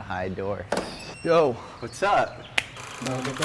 high door. Yo. What's up?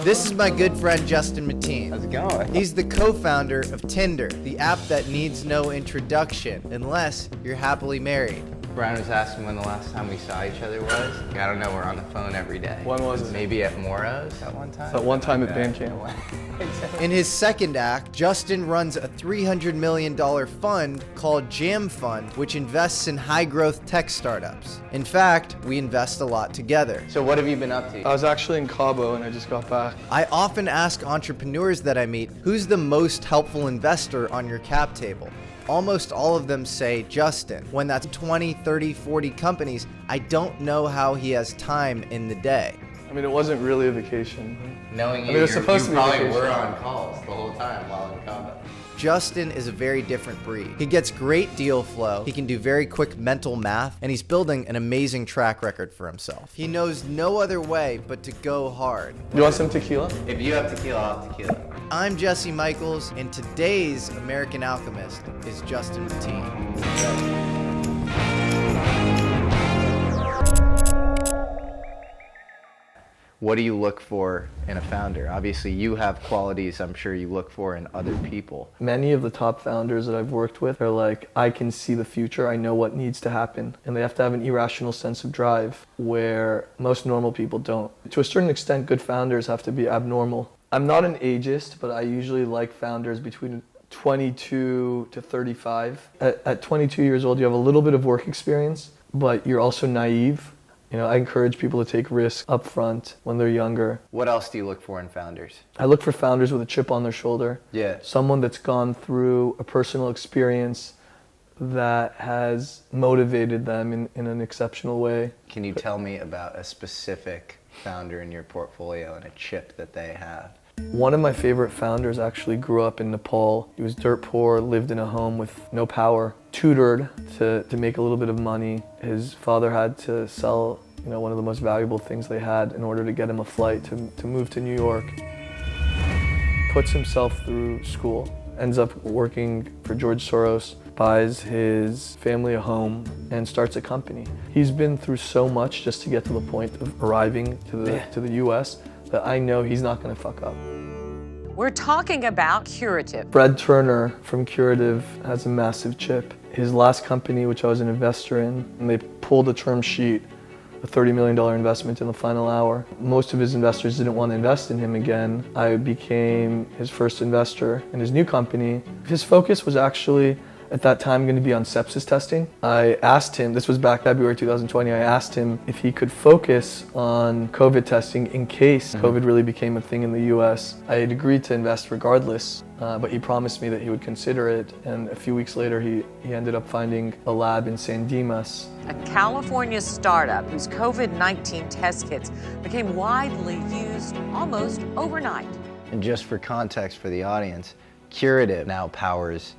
This is my good friend Justin Mateen. How's it going? He's the co-founder of Tinder, the app that needs no introduction, unless you're happily married. Brian was asking when the last time we saw each other was. I don't know, we're on the phone every day. When was it? Maybe at Moro's at one time? That one time at Bandcamp. In his second act, Justin runs a $300 million fund called Jam Fund, which invests in high-growth tech startups. In fact, we invest a lot together. So what have you been up to? I was actually in Cabo and I just got back. I often ask entrepreneurs that I meet, who's the most helpful investor on your cap table? Almost all of them say Justin. When that's 20, 30, 40 companies, I don't know how he has time in the day. I mean, it wasn't really a vacation. Knowing you, it was supposed to you be probably vacation. were on calls the whole time while in Cabo. Justin is a very different breed. He gets great deal flow, he can do very quick mental math, and he's building an amazing track record for himself. He knows no other way but to go hard. You want some tequila? If you have tequila, I'll have tequila. I'm Jesse Michaels, and today's American Alchemist is Justin Mateen. What do you look for in a founder? Obviously, you have qualities I'm sure you look for in other people. Many of the top founders that I've worked with are like, I can see the future, I know what needs to happen. And they have to have an irrational sense of drive where most normal people don't. To a certain extent, good founders have to be abnormal. I'm not an ageist, but I usually like founders between 22 to 35. At 22 years old, you have a little bit of work experience, but you're also naive. You know, I encourage people to take risks up front when they're younger. What else do you look for in founders? I look for founders with a chip on their shoulder. Yeah. Someone that's gone through a personal experience that has motivated them in an exceptional way. Can you tell me about a specific founder in your portfolio and a chip that they have? One of my favorite founders actually grew up in Nepal. He was dirt poor, lived in a home with no power, tutored to make a little bit of money. His father had to sell, one of the most valuable things they had in order to get him a flight to move to New York. Puts himself through school, ends up working for George Soros, buys his family a home, and starts a company. He's been through so much just to get to the point of arriving to the US that I know he's not going to fuck up. We're talking about Curative. Fred Turner from Curative has a massive chip. His last company, which I was an investor in, and they pulled a term sheet, a $30 million investment in the final hour. Most of his investors didn't want to invest in him again. I became his first investor in his new company. His focus was actually, at that time, going to be on sepsis testing. I asked him, this was back February 2020, I asked him if he could focus on COVID testing in case COVID really became a thing in the US. I had agreed to invest regardless, but he promised me that he would consider it, and a few weeks later he ended up finding a lab in San Dimas. A California startup whose COVID-19 test kits became widely used almost overnight. And just for context for the audience, Curative now powers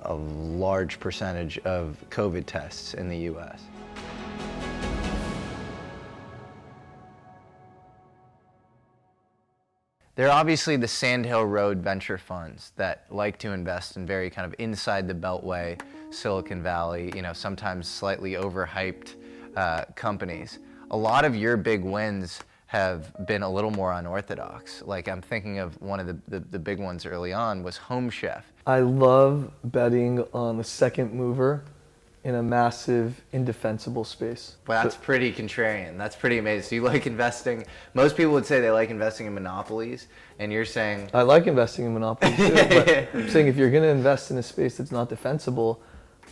a large percentage of COVID tests in the US. They're obviously the Sand Hill Road venture funds that like to invest in very kind of inside the Beltway, Silicon Valley, sometimes slightly overhyped companies. A lot of your big wins have been a little more unorthodox. Like I'm thinking of one of the big ones early on was Home Chef. I love betting on the second mover in a massive, indefensible space. Well, that's pretty contrarian. That's pretty amazing. So you like investing, most people would say they like investing in monopolies, and you're saying... I like investing in monopolies too, but I'm saying if you're gonna invest in a space that's not defensible,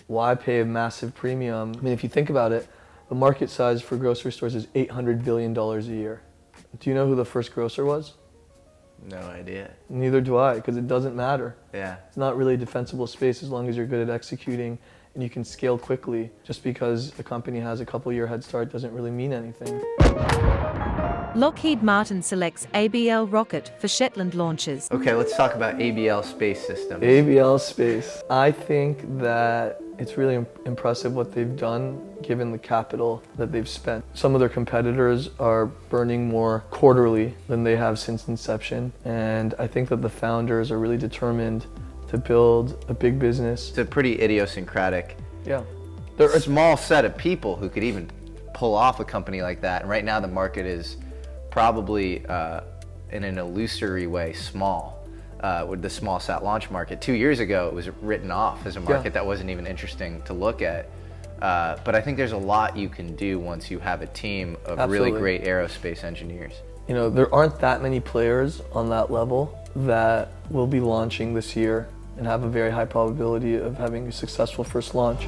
why pay a massive premium? I mean, if you think about it, the market size for grocery stores is $800 billion a year. Do you know who the first grocer was? No idea. Neither do I, because it doesn't matter. Yeah. It's not really a defensible space as long as you're good at executing and you can scale quickly. Just because a company has a couple-year head start doesn't really mean anything. Lockheed Martin selects ABL rocket for Shetland launches. Okay, let's talk about ABL Space Systems. ABL Space. I think that it's really impressive what they've done given the capital that they've spent. Some of their competitors are burning more quarterly than they have since inception, and I think that the founders are really determined to build a big business. It's a pretty idiosyncratic, Yeah. a small set of people who could even pull off a company like that. And right now the market is probably in an illusory way small, with the small sat launch market. 2 years ago it was written off as a market that wasn't even interesting to look at. But I think there's a lot you can do once you have a team of really great aerospace engineers. You know, there aren't that many players on that level that will be launching this year and have a very high probability of having a successful first launch.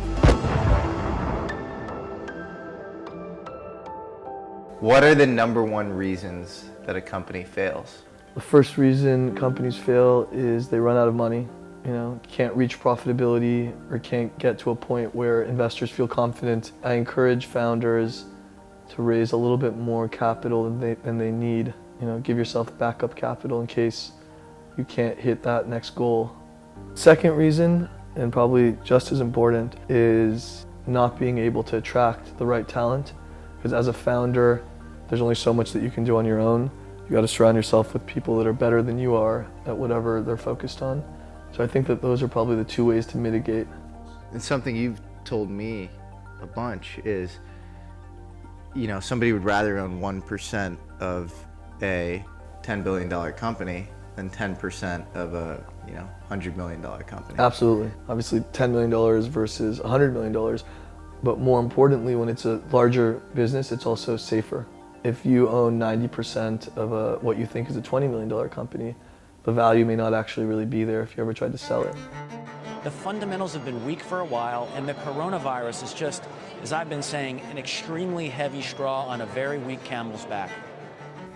What are the number one reasons that a company fails? The first reason companies fail is they run out of money. You know, can't reach profitability or can't get to a point where investors feel confident. I encourage founders to raise a little bit more capital than they need. You know, give yourself backup capital in case you can't hit that next goal. Second reason, and probably just as important, is not being able to attract the right talent. Because as a founder, there's only so much that you can do on your own. You got to surround yourself with people that are better than you are at whatever they're focused on. So I think that those are probably the two ways to mitigate. And something you've told me a bunch is, you know, somebody would rather own 1% of a $10 billion company than 10% of a, you know, $100 million company. Absolutely. Obviously $10 million versus $100 million. But more importantly, when it's a larger business, it's also safer. If you own 90% of what you think is a $20 million company, the value may not actually really be there if you ever tried to sell it. The fundamentals have been weak for a while, and the coronavirus is just, as I've been saying, an extremely heavy straw on a very weak camel's back.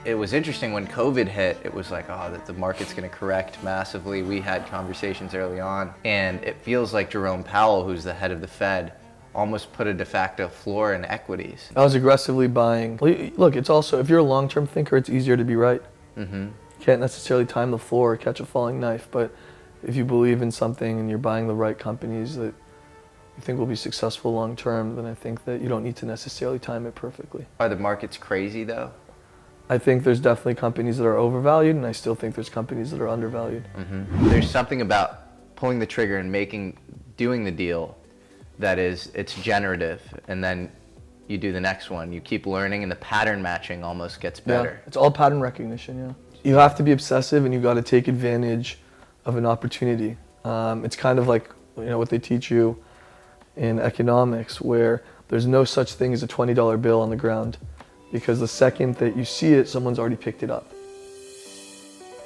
It was interesting when COVID hit, it was like, oh, that the market's gonna correct massively. We had conversations early on, and it feels like Jerome Powell, who's the head of the Fed, almost put a de facto floor in equities. I was aggressively buying. Look, it's also, if you're a long-term thinker, it's easier to be right. Mm-hmm. You can't necessarily time the floor or catch a falling knife, but if you believe in something and you're buying the right companies that you think will be successful long-term, then I think that you don't need to necessarily time it perfectly. Are the markets crazy though? I think there's definitely companies that are overvalued, and I still think there's companies that are undervalued. Mm-hmm. There's something about pulling the trigger and doing the deal that is, it's generative, and then you do the next one. You keep learning, and the pattern matching almost gets better. Yeah, it's all pattern recognition, yeah. You have to be obsessive, and you've got to take advantage of an opportunity. It's kind of like, you know, what they teach you in economics, where there's no such thing as a $20 bill on the ground, because the second that you see it, someone's already picked it up.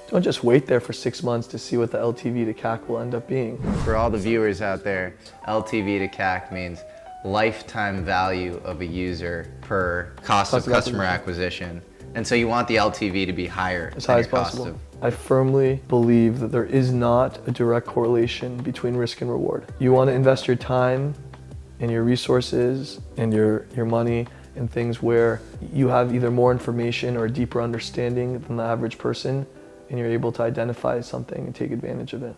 Don't just wait there for 6 months to see what the LTV to CAC will end up being. For all the viewers out there, LTV to CAC means lifetime value of a user per cost of customer acquisition. And so you want the LTV to be higher as high as possible. I firmly believe that there is not a direct correlation between risk and reward. You want to invest your time and your resources and your money in things where you have either more information or a deeper understanding than the average person, and you're able to identify something and take advantage of it.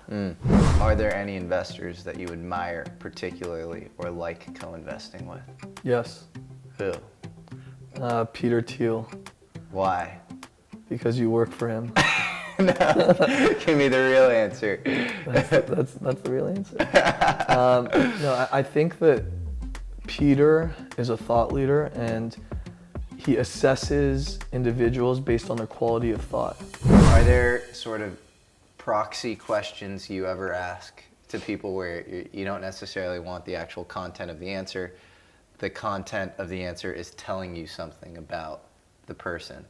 Are there any investors that you admire particularly or like co-investing with? Yes. Who? Peter Thiel. Why? Because you work for him. No, give me the real answer. That's the real answer. No, I think that Peter is a thought leader, and he assesses individuals based on their quality of thought. Are there sort of proxy questions you ever ask to people where you don't necessarily want the actual content of the answer? The content of the answer is telling you something about the person.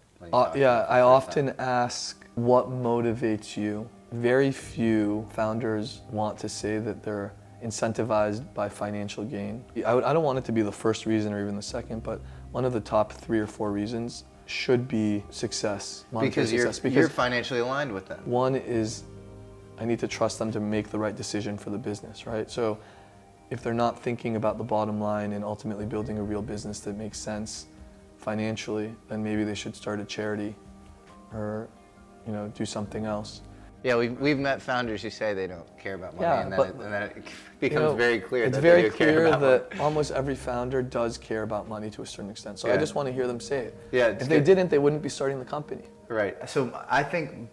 Yeah, I often ask, what motivates you? Very few founders want to say that they're incentivized by financial gain. I don't want it to be the first reason or even the second, but one of the top 3 or 4 reasons should be success. Because you're financially aligned with them. One is, I need to trust them to make the right decision for the business, right? So if they're not thinking about the bottom line and ultimately building a real business that makes sense financially, then maybe they should start a charity or, you know, do something else. Yeah, we've met founders who say they don't care about money, Yeah, and then it becomes very clear it's that very they do care clear about that money. almost every founder does care about money to a certain extent. So Yeah. I just want to hear them say it. Yeah, if they didn't, they wouldn't be starting the company. Right. So I think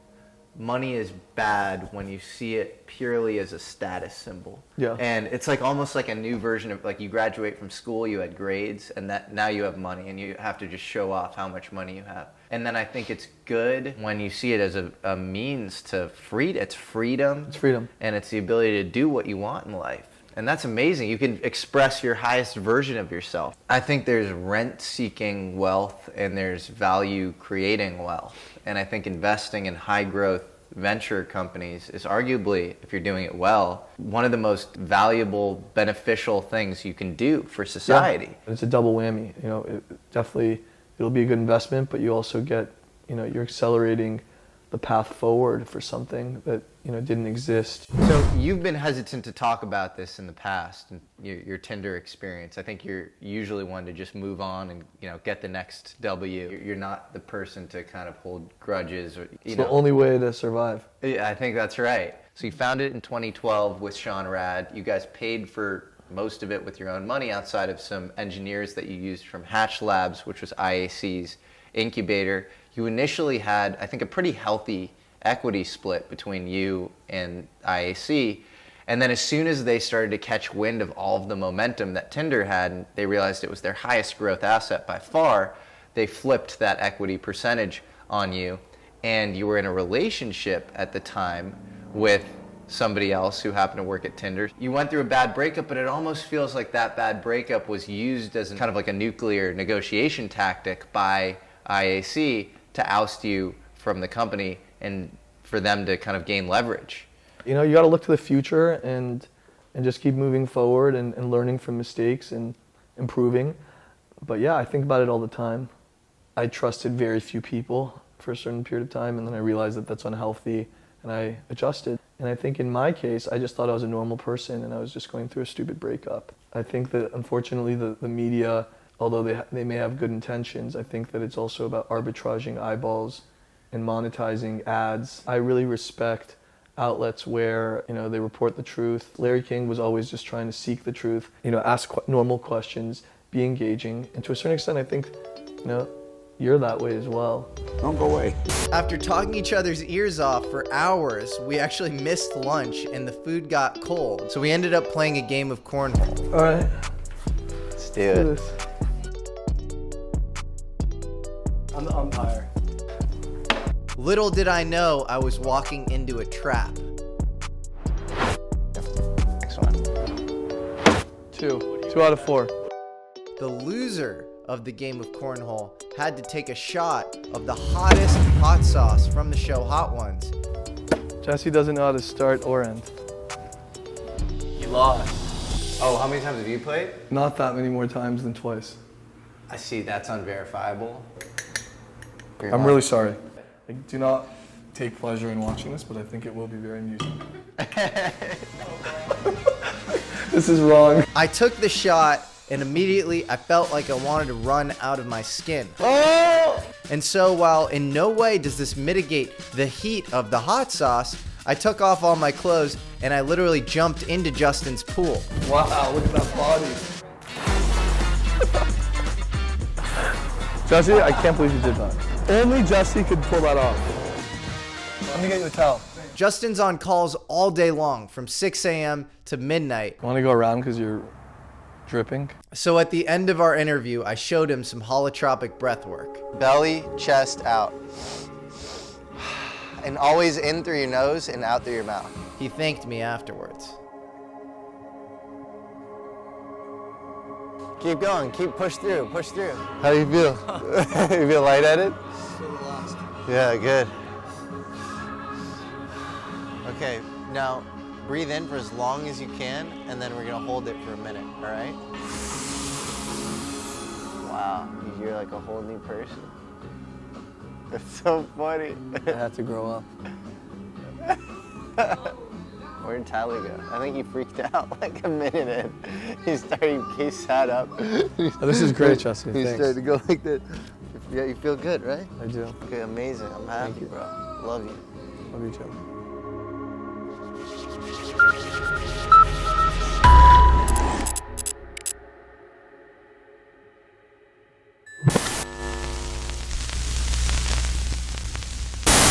money is bad when you see it purely as a status symbol. Yeah. And it's like almost like a new version of, like, you graduate from school, you had grades, and that now you have money and you have to just show off how much money you have. And then I think it's good when you see it as a means to freedom. It's freedom. It's freedom. And it's the ability to do what you want in life. And that's amazing. You can express your highest version of yourself. I think there's rent-seeking wealth and there's value-creating wealth. And I think investing in high-growth venture companies is arguably, if you're doing it well, one of the most valuable, beneficial things you can do for society. Yeah. It's a double whammy. You know, it'll be a good investment, but you also get, you know, you're accelerating the path forward for something that, you know, didn't exist. So you've been hesitant to talk about this in the past, and your Tinder experience. I think you're usually one to just move on and, you know, get the next W. You're not the person to kind of hold grudges or, you know. It's the only way to survive. Yeah, I think that's right. So you founded it in 2012 with Sean Rad. You guys paid for most of it with your own money outside of some engineers that you used from Hatch Labs, which was IAC's incubator. You initially had, I think, a pretty healthy equity split between you and IAC. And then as soon as they started to catch wind of all of the momentum that Tinder had, and they realized it was their highest growth asset by far, they flipped that equity percentage on you. And you were in a relationship at the time with somebody else who happened to work at Tinder. You went through a bad breakup, but it almost feels like that bad breakup was used as kind of like a nuclear negotiation tactic by IAC to oust you from the company and for them to kind of gain leverage. You know, you got to look to the future and just keep moving forward and learning from mistakes and improving. But yeah, I think about it all the time. I trusted very few people for a certain period of time, and then I realized that that's unhealthy, and I adjusted. And I think in my case, I just thought I was a normal person and I was just going through a stupid breakup. I think that unfortunately the media, although they may have good intentions, I think that it's also about arbitraging eyeballs and monetizing ads. I really respect outlets where, you know, they report the truth. Larry King was always just trying to seek the truth, you know, ask normal questions, be engaging. And to a certain extent, I think, you know, you're that way as well. Don't go away. After talking each other's ears off for hours, we actually missed lunch and the food got cold. So we ended up playing a game of cornhole. All right, Let's do do it. this. I'm the umpire. Little did I know I was walking into a trap. Next one. 2 out of 4. The loser of the game of cornhole had to take a shot of the hottest hot sauce from the show Hot Ones. Jesse doesn't know how to start or end. You lost. Oh, how many times have you played? Not that many more times than twice. I see, that's unverifiable. I'm really sorry. I do not take pleasure in watching this, but I think it will be very amusing. This is wrong. I took the shot and immediately I felt like I wanted to run out of my skin. Oh! And so while in no way does this mitigate the heat of the hot sauce, I took off all my clothes and I literally jumped into Justin's pool. Wow, look at that body. Jesse, I can't believe you did that. Only Jesse could pull that off. Let me get you a towel. Justin's on calls all day long from 6 a.m. to midnight. Want to go around because you're dripping? So at the end of our interview, I showed him some holotropic breath work. Belly, chest, out. And always in through your nose and out through your mouth. He thanked me afterwards. Keep going, push through. How do you feel? You feel lightheaded? Yeah, good. Okay, now breathe in for as long as you can, and then we're gonna hold it for a minute, all right? Wow, you're like a whole new person. That's so funny. I had to grow up. Where'd Tyler go? I think he freaked out like a minute in. He sat up. This is great, Jesse. He Thanks. started to go like that. Yeah, you feel good, right? I do. Okay, amazing. I'm happy, bro. Love you. Love you too.